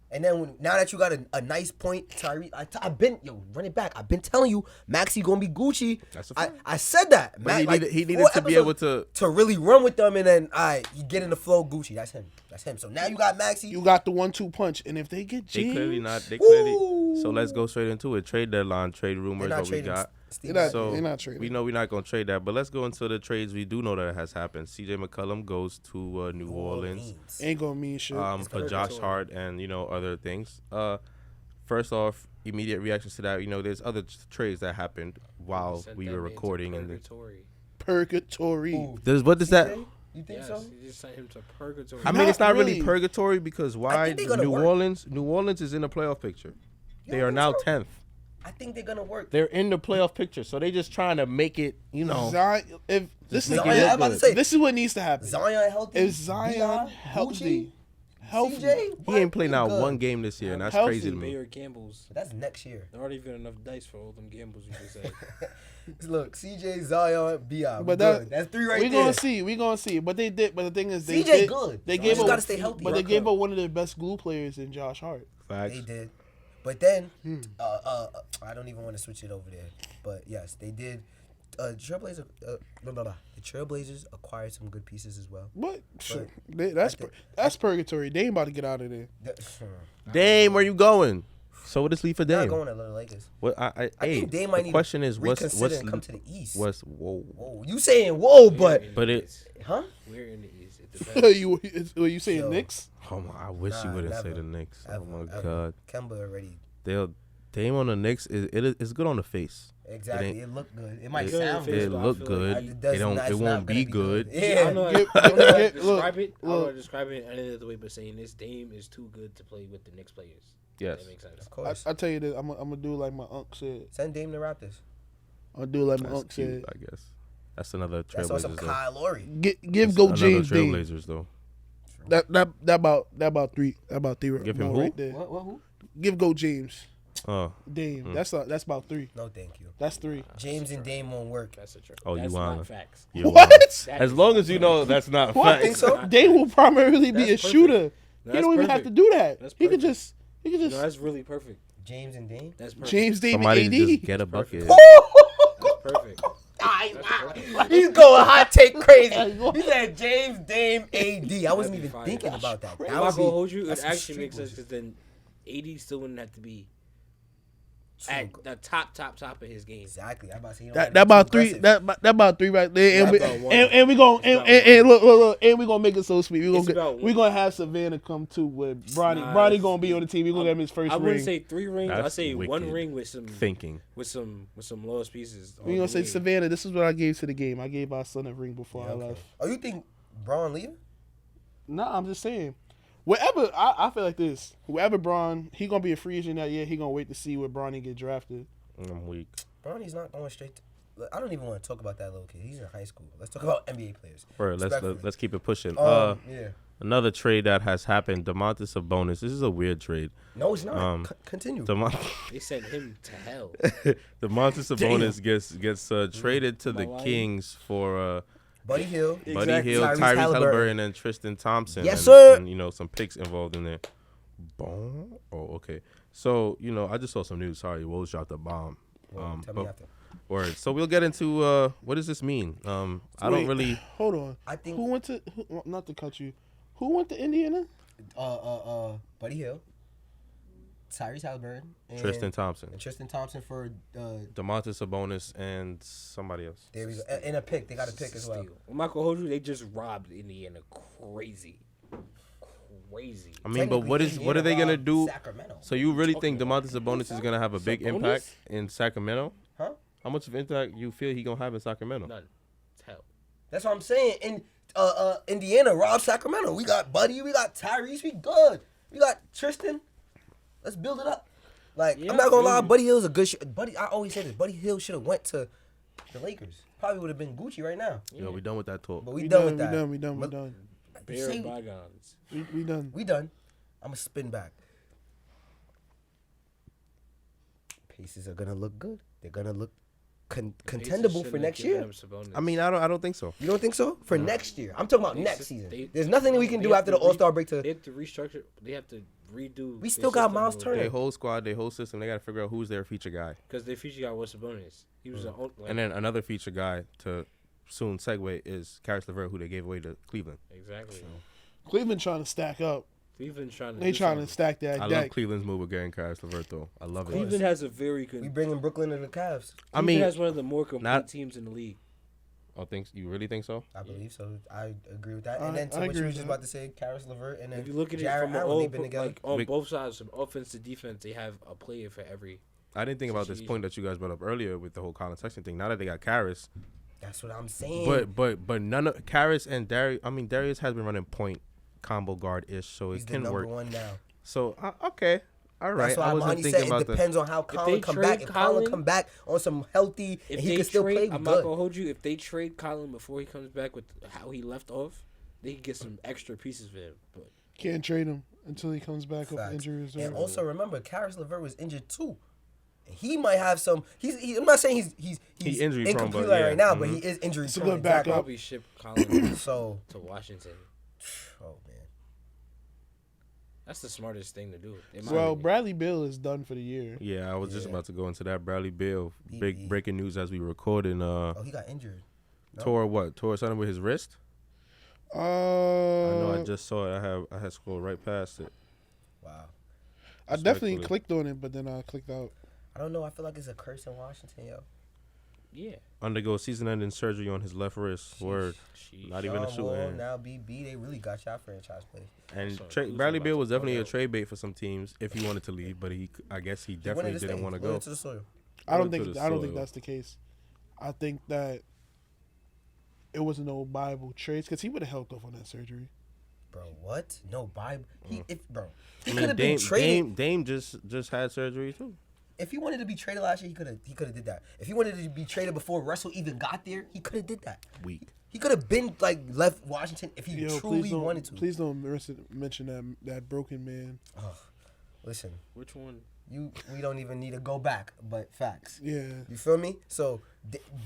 And then now that you got a nice point, Tyree, I've been run it back. I've been telling you, Maxey gonna be Gucci. That's a fact. I said that. But he needed 4 to be able episodes to. really run with them, and then you get in the flow, Gucci. That's him. So now you got Maxey. You got the 1-2 punch, and if they get They James, clearly not. They clearly. Ooh. So let's go straight into it. Trade deadline, trade They're rumors, not what we trading got. Steve They're not- Nash. So they're not trading. we know we're not gonna trade that, but let's go into the trades we do know that has happened. CJ McCollum goes to New Orleans. ain't gonna mean shit. For Josh Hart and other things. First off, immediate reactions to that. There's other trades that happened while Sent we that were man to recording. purgatory. Purgatory. Ooh. What does that? You think Yes, so? he just sent him to purgatory. I mean, Not it's not really really. purgatory because why? think they gonna New work. Orleans. New Orleans is in the playoff picture. They are think now so? 10th. I think they're gonna work. They're in the playoff picture, so they just trying to make it. Zion, if this is make it Zion, look I'm about to good. say this is what needs to happen. Zion healthy. If Zion B.I., healthy, Gucci, CJ, He ain't played now now one game this year, and that's Healthy. crazy to me. Bayer gambles. That's next year. There aren't even enough dice for all them gambles you just said. Look, CJ, Zion, B.I. But That's 3 right we there. gonna see. But they did. But the thing is, they CJ did, good. They So gave just up. gotta stay healthy. But they Rock gave up. up one of their best glue players in Josh Hart. Facts. They did. But then, I don't even want to switch it over there. But yes, they did. The Trailblazers acquired some good pieces as well. What? That's purgatory. They ain't about to get out of there. Dame, where you going? So what does leave for Not Dame? going to the Lakers. What I hey, think Dame might the need question to is what's reconsider and come to the East. what's whoa. Whoa, you saying whoa, but huh? We're in the East. It depends. you saying Yo. Knicks? Oh my, I wish you Nah, wouldn't say never. the Knicks. Ever, Oh my ever. god. Kemba already. Dame on the Knicks it's good on the face. Exactly. It looked good. It might Good on the sound face, It but good. I look feel good. like It does not- It it's won't not gonna be good. I Yeah. don't know. Get- I don't know how to get- look, describe it. I don't know how look. to describe it any other way but saying this Dame is too good to play with the Knicks players. Yes. That makes sense. Of course. I tell you this, I'm gonna do like my uncle said. Send Dame to Raptors. I'm gonna do like my That's uncle said. cute, I guess. That's another That's on some Trailblazers though. Kyle Lowry. Give That's go another James Dame. Trailblazers though. That about three Give him more who? right there. What? Who? Give go James Oh, Dame. That's about three. No, thank you. That's three. James and Dame won't work. That's a trick. Oh, you That's wanna- not facts. you What? That As is long not as you facts. know that's not What? facts. Think so? Dame will primarily be That's a perfect. shooter. He That's don't even have to perfect. do that. That's He could perfect. just No, that's really perfect. James and Dame. That's perfect. James Dame Somebody and to AD. just get a bucket. That's perfect. He's going hot take crazy. He said James, Dame, AD. I wasn't That'd be even fire. thinking about that. I'm That not would gonna be- hold you. It that's some actually street makes sense bullshit. because then AD still wouldn't have to be Too at good. the top of his game. Exactly. I'm about to say, you don't That have that to be about too three. aggressive. That about three right there. And That's we about one. and we gonna It's about and look and we gonna make it so sweet. We It's gonna about we one. gonna have Savannah come too with Bronny. Nah, Bronny it's- gonna be on the team. We gonna get him his first I ring. wouldn't say 3 rings. I That's say one wicked ring with some Thinking. lowest pieces. we gonna say Savannah. This is what I gave to the game. I gave our son a ring before Yeah, I okay. left. Oh, you think Braun leaving? Nah, I'm just saying. Wherever I feel like this. Whoever Braun, he gonna be a free agent that year. He gonna wait to see where Bronny get drafted. I'm weak. Bronny's not going straight. Look, I don't even want to talk about that little kid. He's in high school. Let's talk about NBA players. Bro, Respectfully. let's keep it pushing. Yeah. Another trade that has happened. DeMar Sabonis. This is a weird trade. No, it's not. Um, Continue. They sent him to hell. DeMar Sabonis gets traded to the Miami. Kings for Buddy Hill. Buddy Exactly. Hill, Tyrese Tyrese Halliburton. Halliburton, and Tristan Thompson. Yes, and, sir. And some picks involved in there. Boom. Oh, okay. So I just saw some news. Sorry, Woj dropped a bomb. Well, tell me but- after. Word. So we'll get into what does this mean? I don't Wait, really. Hold on. I think Who went to? Not to cut you. Who went to Indiana? Buddy Hill, Tyrese Halliburton, and Tristan Thompson, and Tristan Thompson for DeMontis Sabonis, and somebody else. there we go. And a pick. They got a pick as well. Steal. I'm not gonna hold you. They just robbed Indiana crazy. I mean, but what Technically, are they Indiana gonna robbed do? Sacramento. So you really think Talking about DeMontis Sabonis is gonna have a big Sabonis? impact in Sacramento? Huh? How much of impact you feel he gonna have in Sacramento? None. It's hell. That's what I'm saying. In Indiana robbed Sacramento. We got Buddy. We got Tyrese. We good. We got Tristan. Let's build it up. Like Yeah, I'm not gonna lie, maybe. Buddy Hill's a good. Buddy, I always say this. Buddy Hill should have went to the Lakers. Probably would have been Gucci right now. Yo, we done with that talk. But we done with that. We done. But- Bare See, bygones. We done. We done. I'm gonna spin back. Pacers are gonna look good. They're gonna look contendable for next year. I mean, I don't think so. You don't think so? For next year, I'm talking about They next s- season. they- There's nothing we can They do have after to the All Star break They to. have to restructure. They have to redo. We still got Miles Turner. Their whole squad, their whole system, they gotta figure out who's their feature guy, because their future guy was Sabonis. He was the only. Like, and then another feature guy to soon segue is Karis LeVert, who they gave away to Cleveland. exactly. Cleveland trying to stack up. Cleveland trying to. They do trying to something. stack that I love deck. Cleveland's move with getting Karis LeVert though. I love it. Cleveland has a very good. We bringing Brooklyn to the Cavs. I Cleveland mean, has one of the more complete not- teams in the league. you really think so? I believe so. I agree with that. I- And then to I what agree you were with just that. about to say, Karis LeVert, and then If you look at Jarrett it from Allen, all, they've been together. like on Big- both sides, from offense to defense, they have a player for every. I didn't think about this point that you guys brought up earlier with the whole Colin Sexton thing. Now that they got Karis, That's what I'm saying. but none of Karis and Darius. I mean, Darius has been running point combo guard ish, so he's it the can number work. one now. So okay, all right. That's why I wasn't Monty thinking said about it depends on how they Colin come trade back. If Colin Colin- come back on some healthy, If and he they can still trade, play I'm not good. gonna hold you. If they trade Colin before he comes back with how he left off, they can get some extra pieces for him. But Can't trade him until he comes back off Facts. injury reserve. And also remember, Karis LeVert was injured too. He might have some. I'm not saying he's He injury prone, incomplete but like yeah. right now, but he is injury It's a prone. good backup. Exactly. probably ship Colin So, to Washington. oh man, That's the smartest thing to do. in my Well, opinion. Bradley Bill is done for the year. Yeah, I was just Yeah. about to go into that. Bradley Beal, He- big breaking news as we recording. oh he got injured. No. Tore something with his wrist. I know. I just saw it. I had scrolled right past it. Wow. I definitely Respectfully. clicked on it, but then I clicked out. I don't know. I feel like it's a curse in Washington, yo. Yeah. Undergo season-ending surgery on his left wrist. Word. Sheesh. Not even a Sean shoe Wall, hand. now BB, they really got y'all franchise players. And Sorry, Tra- Kuzma Bradley about Beal to was definitely go a down. trade bait for some teams if he wanted to leave, but I guess he He wanted definitely to didn't stay. want to He went go. to the soil. I don't Went to think the I don't think soil. that's the case. I think that it was no viable trades because he would have helped off on that surgery. Bro, what? No Bible. He I could mean, have been traded. Dame just had surgery too. If he wanted to be traded last year, he could have did that. If he wanted to be traded before Russell even got there, he could have did that. Weak. He could have been like left Washington if he Yo, truly wanted to. please don't mention that broken man. Listen, Which one? we don't even need to go back, but facts. Yeah, You feel me? So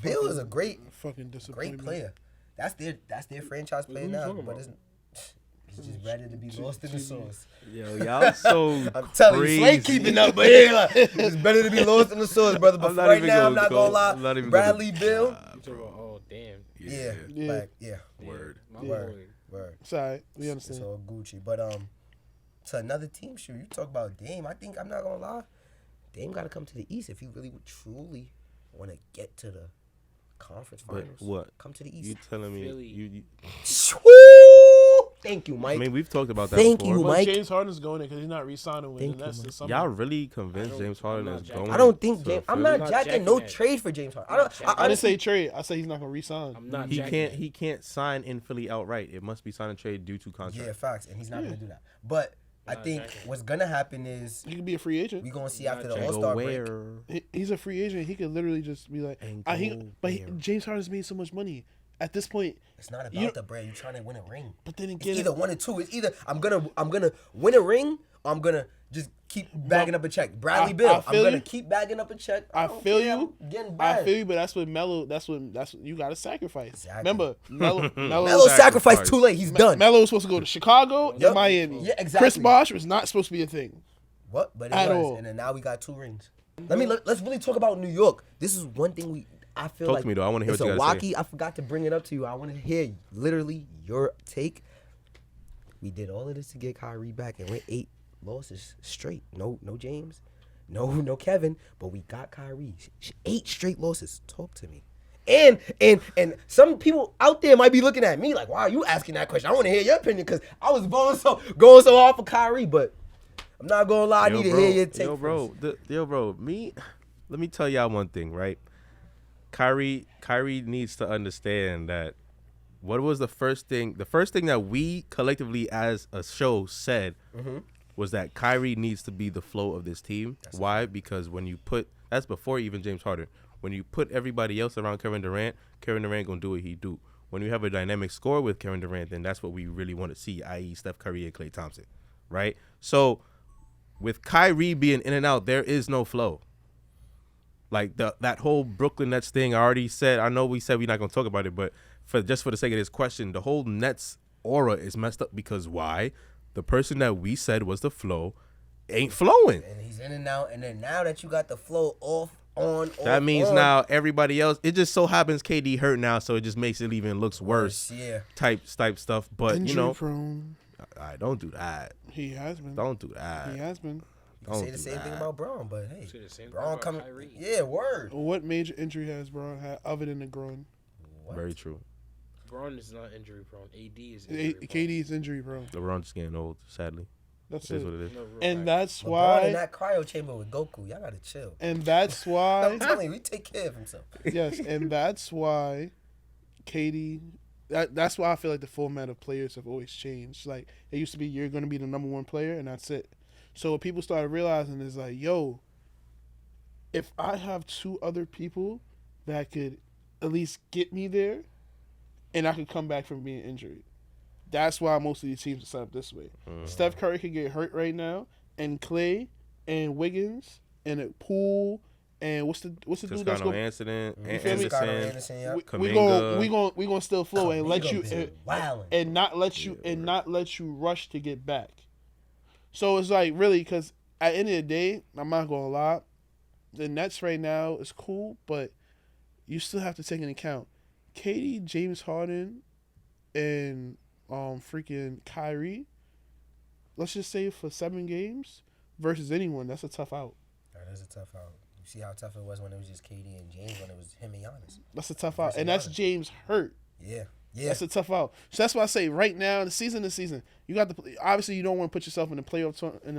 Bill is a great fucking disappointment. player. That's their franchise player Who you now. talking But about? he's just ready to be lost in the sauce. Yo, y'all so I'm telling you, Slay keeping up, but yeah, like, it's better to be lost in the sauce, brother. But I'm not right even now, I'm gonna not go- gonna lie. I'm not even Bradley gonna- Bill, You talking about? Oh damn. yeah, Yeah. like yeah, Word. My Word. boy. word. It's all right. We It's understand. all Gucci. But to another team, shoot, you talk about Dame. I think I'm not gonna lie, Dame got to come to the East if he really would truly want to get to the conference But finals. what? Come to the You East. telling me Philly. you Woo! Thank you, I Mike. mean, we've talked about that Thank before. you, But Mike. James Harden's going there because he's not re-signing with Thank the you, Nets Mike. this summer. Y'all really convinced don't- James I'm Harden not is jacking going? I don't think to James. I'm Philly? not I'm not jacking no jacking that. trade for James Harden. I'm not I didn't honestly, say trade. I said he's not going to re-sign. I'm not. He jacking He can't sign in Philly outright. It must be signed and trade due to contract. yeah, facts, and he's not gonna do that. But I Not think jacking. what's gonna happen is He could be a free agent. we gonna see Not after the jacking. All Go Star break. where? He's a free agent. He could literally just be like, And go James Harden's made so much money. At this point, It's not You- about the bread. You're trying to win a ring. but then It's again, either one or two. It's either I'm gonna win a ring, or I'm gonna just keep bagging up a check. Bradley I Bill, I'm feel gonna you. keep bagging up a check. I don't feel care, you. I'm getting I bad. feel you, but that's what you got to sacrifice. Exactly. Remember, Melo Melo sacrificed too late. He's done. Melo was supposed to go to Chicago and Yep. Miami. Yeah, exactly. Chris Bosh was not supposed to be a thing. What? But it At was. all. And then now we got 2 rings. Let's really talk about New York. This is one thing I feel Talk like to me, though. I wanna hear it's what you a gotta say. wacky. I forgot to bring it up to you. I want to hear literally your take. We did all of this to get Kyrie back, and we're 8 losses straight. No James, no Kevin, but we got Kyrie. 8 straight losses. Talk to me. And some people out there might be looking at me like, why are you asking that question? I want to hear your opinion because I was going so hard for Kyrie, but I'm not gonna lie. I need to hear your take. Yo, bro. Let me tell y'all one thing, right? Kyrie needs to understand that what was the first thing that we collectively as a show said was that Kyrie needs to be the flow of this team. Why? Because when you put, that's before even James Harden, when you put everybody else around Kevin Durant gonna do what he do. When you have a dynamic score with Kevin Durant, then that's what we really want to see, i.e. Steph Curry and Klay Thompson, right? So with Kyrie being in and out, there is no flow. Like that whole Brooklyn Nets thing, I already said. I know we said we're not gonna talk about it, but for the sake of this question, the whole Nets aura is messed up because why? The person that we said was the flow ain't flowing. And he's in and out, and then now that you got the flow off, on, That means on, now everybody else. It just so happens KD hurt now, so it just makes it even looks worse. Yeah. Type stuff. But Injury prone. I don't do that. He has been. Don't do that. He has been. You say the same thing about Braun, but hey, Say the same thing Braun about coming. Kyrie. Yeah, word. What major injury has Braun had other than the groin? What? Very true. Braun is not injury prone. AD is injury prone. KD is injury prone. LeBron's just getting old, sadly. That's It is it. what it is. No, real And fact. that's LeBron in why. that cryo chamber with Goku, y'all gotta chill. And that's I'm why. telling you, he take care of himself. Yes, and that's why KD. That's why I feel like the format of players have always changed. Like it used to be, you're going to be the number 1 player, and that's it. So what people started realizing is like, yo, if I have 2 other people that could at least get me there, and I could come back from being injured. That's why most of these teams are set up this way. Steph Curry could get hurt right now, and Clay and Wiggins and Poole and what's the dude that's Toscano going? Incident, feel me? Toscano Anderson. Anderson, yeah. We gonna still flow and let you and not let you rush to get back. So it's like really because at the end of the day, I'm not gonna lie, the Nets right now is cool, but you still have to take into account KD, James Harden, and freaking Kyrie. Let's just say for 7 games, versus anyone, that's a tough out. That is a tough out. You see how tough it was when it was just KD and James, when it was him and Giannis. That's a tough out, Versus and that's Giannis. James hurt. Yeah. Yeah. That's a tough out. So that's why I say right now, the season, you got the obviously you don't want to put yourself in the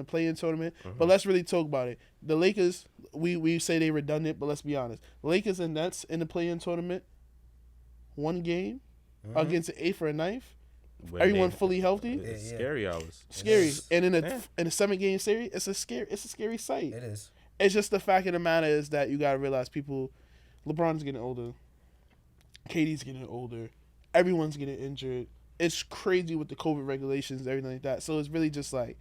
play-in tournament. But let's really talk about it. The Lakers, we say they redundant, but let's be honest. Lakers and Nets in the play-in tournament, one game against the 8th or 9th. When Everyone they- fully healthy. It's scary hours. Scary. And in Yeah. a 7-game series, it's a scary sight. It is. It's just the fact of the matter is that you gotta realize LeBron's getting older, KD's getting older, everyone's getting injured. It's crazy with the COVID regulations and everything like that. So it's really just like,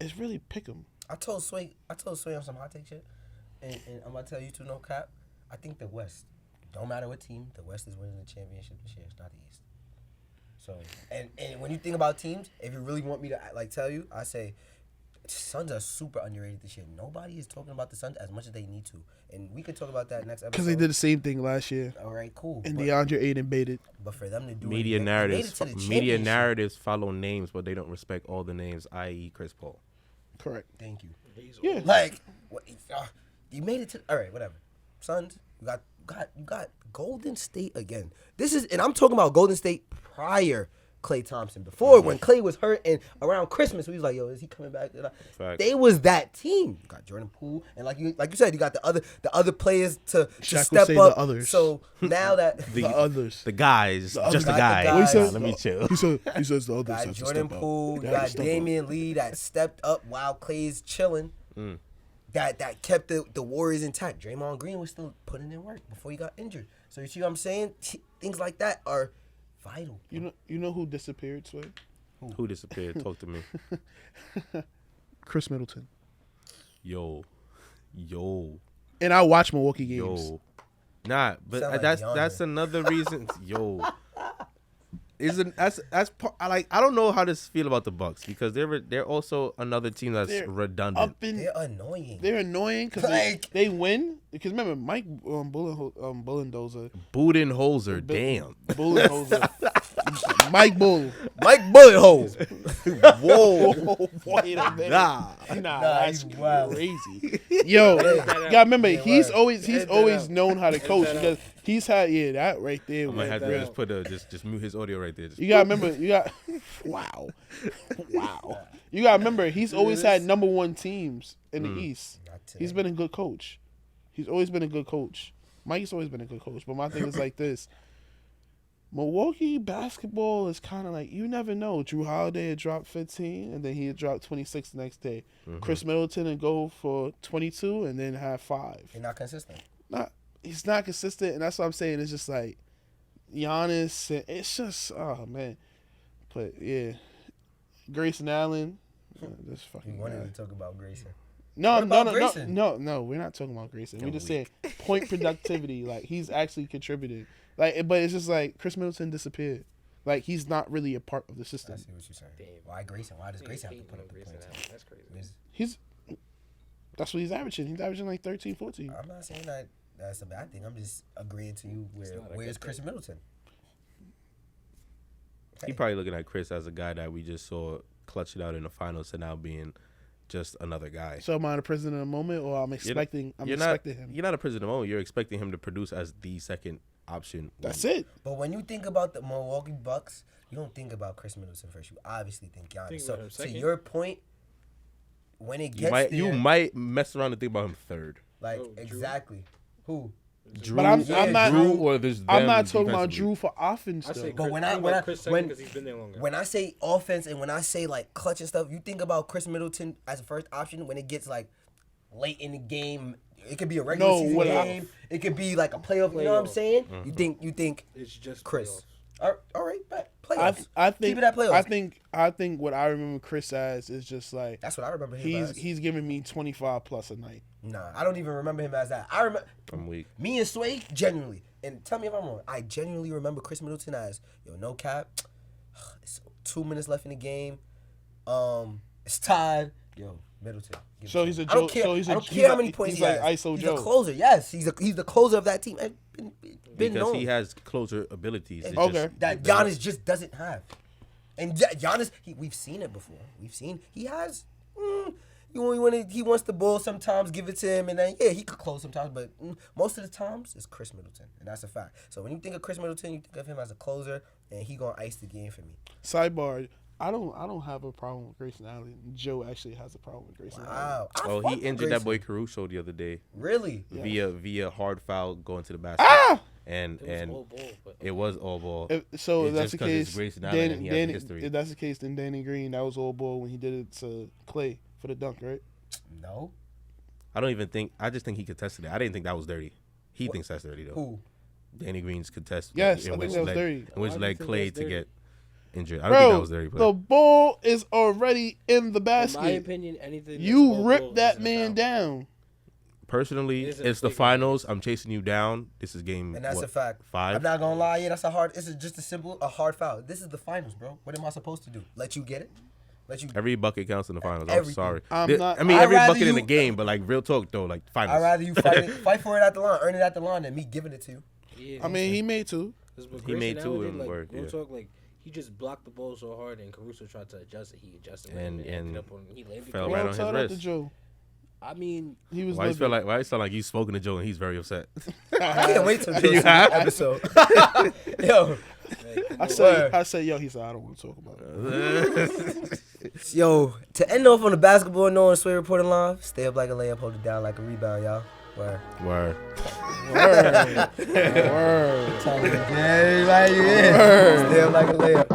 it's really pick 'em. I told Sway on some hot take shit, and I'm gonna tell you too, no cap. I think the West, don't matter what team, the West is winning the championship this year. It's not the East. So and when you think about teams, if you really want me to like tell you, I say Suns are super underrated this year. Nobody is talking about the Suns as much as they need to, and we could talk about that next episode. Because they did the same thing last year. All right, cool. And but, DeAndre Ayton baited. but for them to do Media it, they made it narratives. to the Media championship. narratives follow names, but they don't respect all the names, i.e., Chris Paul. Correct. Thank you. Yeah. Like, what, you made it to. All right, whatever. Suns, you got Golden State again. This is, and I'm talking about Golden State prior Klay Thompson. Before, when Klay was hurt, and around Christmas, we was like, yo, is he coming back? Fact. They was that team. You got Jordan Poole, and like you said, you got the other players to Shaq would step say up. the others. So now that The others. The guys, just the guys. guys. What he said? Let me chill. He says the others. got have to Jordan step up. Poole, They you have to got step up. Damian Lee that stepped up while Klay's chilling. That kept the Warriors intact. Draymond Green was still putting in work before he got injured. So you see what I'm saying? Things like that are vital. You know who disappeared, Sway? Who disappeared? Talk to me. Chris Middleton. Yo. And I watch Milwaukee games. Yo. Nah, but Sound like that's another reason. Yo. Isn't that's I don't know how to feel about the Bucks because they're also another team that's They're redundant. Up in, They're annoying. they're annoying because Like- they win. Because remember, Mike Bullendozer. Budenholzer, damn. Bullendozer. Mike Bull. Mike Bulletholes. Whoa. Wait a minute. Nah. That's he's wild. crazy. Yo, you gotta remember, he's word. always known how to coach because he's had that right there. I might have to man. just put just mute his audio right there. Just You gotta remember, wow. You gotta remember, he's always had number one teams in the East. Not today. He's been a good coach. He's always been a good coach. Mike's always been a good coach. But my thing is like this. Milwaukee basketball is kind of like, you never know. Drew Holiday had dropped 15, and then he had dropped 26 the next day. Chris Middleton would go for 22 and then have 5. They're not consistent. He's not consistent, and that's what I'm saying. It's just like Giannis. And it's just, oh, man. But, yeah. Grayson Allen. This We fucking wanted guy. to talk about Grayson. No, What about Grayson? no. We're not talking about Grayson. We just saying point productivity. Like he's actually contributed. Like, but it's just like Chris Middleton disappeared. Like he's not really a part of the I system. see what you're saying. Why Grayson? Why does Grayson have to put up the points? That's crazy. That's what he's averaging. He's averaging like 13, 14. I'm not saying that that's a bad thing. I'm just agreeing to you. Where's Chris Middleton? He probably looking at Chris as a guy that we just saw clutch it out in the finals to now being just another guy. So am I the president of the moment, or I'm expecting? I'm expecting him. You're not a president of the moment. You're expecting him to produce as the second option. That's it. But when you think about the Milwaukee Bucks, you don't think about Chris Middleton first. You obviously think Giannis. Think So about him to second. your point, when it You gets might there, you might mess around and think about him third. like Oh, Drew? exactly who. Drew, But I'm not. Drew or there's I'm them not talking about defensively. Drew for offense I say though. But when I Chris when because he's been there longer. when I say offense and when I say like clutch and stuff, you think about Chris Middleton as a first option when it gets like late in the game. It could be a regular No, season what I- game. It could be like a playoff. You know what I'm saying? Mm-hmm. You think it's just Chris. playoffs. All right, bet. Playoffs. I think Keep it at playoffs. I think what I remember Chris as is just like That's what I remember him as. he's giving me 25 plus a night. Nah, I don't even remember him as that. I remember I'm weak. me and Sway genuinely, and tell me if I'm wrong. I genuinely remember Chris Middleton as no cap. It's 2 minutes left in the game. It's tied. Middleton. give So it to he's him. a I don't Joe- care. so he's a- I don't he's care how like- many points he's he like has. ISO He's Joe. a closer. Yes, he's the closer of that team. And been Because known. he has closer abilities. It's Okay. just- that Giannis just doesn't have. And Giannis, we've seen it before. He has, He wants the ball sometimes, give it to him, and then, yeah, he could close sometimes, but most of the times, it's Chris Middleton, and that's a fact. So when you think of Chris Middleton, you think of him as a closer, and he going to ice the game for me. Sidebar. I don't have a problem with Grayson Allen. Joe actually has a problem with Grayson Allen. Wow. Oh, he injured that boy Caruso the other day Really? via hard foul going to the basket. And it was all ball. So if It's that's the just 'cause it's case, Grayson Allen and he has Danny, history. if that's the case, then Danny Green, that was all ball when he did it to Clay for the dunk, right? No. I just think he contested it. I didn't think that was dirty. He thinks that's dirty though. Who? Danny Green's contest. Yes, I think that was dirty. In which Why do you led think Clay that's to dirty? get injured. I don't think that Bro, was dirty. the But ball is already in the In basket. my opinion, anything You that's ripped all that isn't a man foul. down. personally, It is a it's the big finals. I'm chasing you down. This is game. And that's what, a fact. 5. I'm not gonna lie, yeah, that's a hard. It's just a hard foul. This is the finals, bro. What am I supposed to do? Let you get it? Let you? Every bucket counts in the finals. I'm Everything. sorry. I'm I not- mean, I'd every rather bucket in the you- game, but like real talk though, like finals. I'd rather you fight for it at the line, earn it at the line, than me giving it to you. Yeah, I mean, he made two. He made two in in work, Real yeah. talk, like he just blocked the ball so hard, and Caruso tried to adjust it. He adjusted it, And- it ended and up on he landed. fell correct. right Bro, on his shout out to wrist. Joe. I mean, He was Why you living. sound like you've spoken to Joe and he's very upset? I can't wait till You Joe sees have? the episode. Yo, I said, yo, he said, I don't want to talk about it. yo, to end off on the basketball note on Sway Reporting Live, stay up like a layup, hold it down like a rebound, y'all. Word. Word. Word. Word. Yeah, everybody, yeah. Stay up like a layup.